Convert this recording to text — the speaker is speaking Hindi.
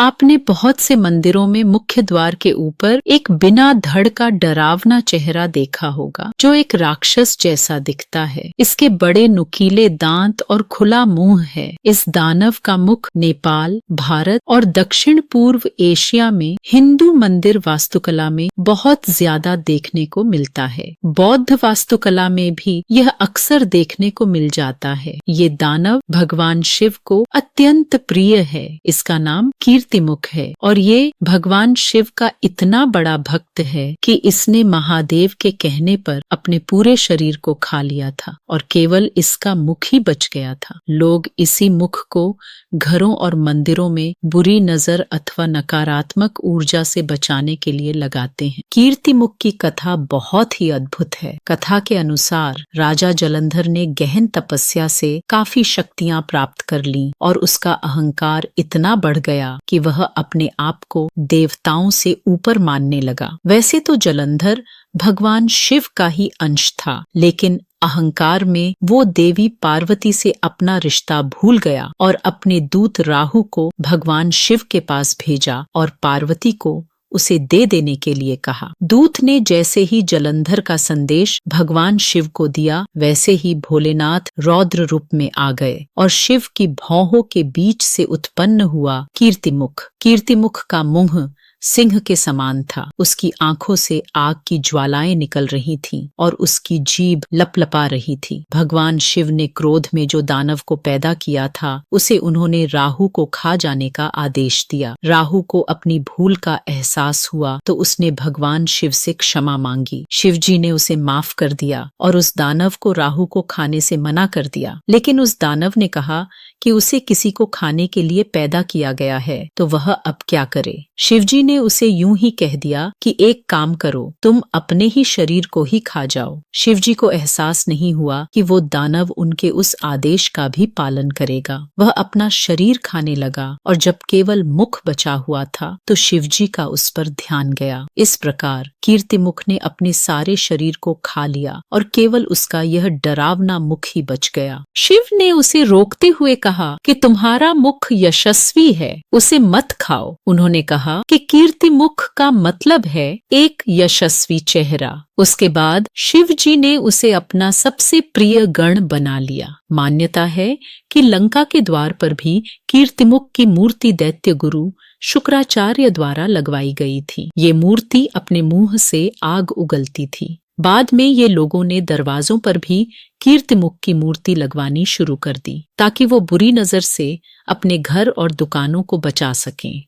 आपने बहुत से मंदिरों में मुख्य द्वार के ऊपर एक बिना धड़ का डरावना चेहरा देखा होगा जो एक राक्षस जैसा दिखता है। इसके बड़े नुकीले दांत और खुला मुंह है। इस दानव का मुख नेपाल, भारत और दक्षिण पूर्व एशिया में हिंदू मंदिर वास्तुकला में बहुत ज्यादा देखने को मिलता है। बौद्ध वास्तुकला में भी यह अक्सर देखने को मिल जाता है। ये दानव भगवान शिव को अत्यंत प्रिय है। इसका नाम कीर्तिमुख है और ये भगवान शिव का इतना बड़ा भक्त है कि इसने महादेव के कहने पर अपने पूरे शरीर को खा लिया था और केवल इसका मुख ही बच गया था। लोग इसी मुख को घरों और मंदिरों में बुरी नजर अथवा नकारात्मक ऊर्जा से बचाने के लिए लगाते हैं। कीर्तिमुख की कथा बहुत ही अद्भुत है। कथा के अनुसार राजा जलंधर ने गहन तपस्या से काफी शक्तियां प्राप्त कर लीं और उसका अहंकार इतना बढ़ गया कि वह अपने आप को देवताओं से ऊपर मानने लगा। वैसे तो जलंधर भगवान शिव का ही अंश था, लेकिन अहंकार में वो देवी पार्वती से अपना रिश्ता भूल गया और अपने दूत राहु को भगवान शिव के पास भेजा और पार्वती को उसे दे देने के लिए कहा। दूत ने जैसे ही जलंधर का संदेश भगवान शिव को दिया, वैसे ही भोलेनाथ रौद्र रूप में आ गए और शिव की भौहों के बीच से उत्पन्न हुआ कीर्तिमुख। कीर्तिमुख का मुंह सिंह के समान था। उसकी आंखों से आग की ज्वालाएं निकल रही थीं और उसकी जीभ लपलपा रही थी। भगवान शिव ने क्रोध में जो दानव को पैदा किया था उसे उन्होंने राहु को खा जाने का आदेश दिया। राहु को अपनी भूल का एहसास हुआ तो उसने भगवान शिव से क्षमा मांगी। शिव जी ने उसे माफ कर दिया और उस दानव को राहु को खाने से मना कर दिया। लेकिन उस दानव ने कहा कि उसे किसी को खाने के लिए पैदा किया गया है, तो वह अब क्या करे। शिवजी ने उसे यूं ही कह दिया कि एक काम करो, तुम अपने ही शरीर को ही खा जाओ। शिवजी को एहसास नहीं हुआ कि वो दानव उनके उस आदेश का भी पालन करेगा। वह अपना शरीर खाने लगा और जब केवल मुख बचा हुआ था तो शिवजी का उस पर ध्यान गया। इस प्रकार कीर्तिमुख ने अपने सारे शरीर को खा लिया और केवल उसका यह डरावना मुख ही बच गया। शिव ने उसे रोकते हुए कहा कि तुम्हारा मुख यशस्वी है, उसे मत खाओ। उन्होंने कहा कि कीर्तिमुख का मतलब है एक यशस्वी चेहरा। उसके बाद शिव जी ने उसे अपना सबसे प्रिय गण बना लिया। मान्यता है कि लंका के द्वार पर भी कीर्तिमुख की मूर्ति दैत्य गुरु शुक्राचार्य द्वारा लगवाई गई थी। ये मूर्ति अपने मुंह से आग उगलती थी। बाद में ये लोगों ने दरवाजों पर भी कीर्तिमुख की मूर्ति लगवानी शुरू कर दी ताकि वो बुरी नजर से अपने घर और दुकानों को बचा सकें।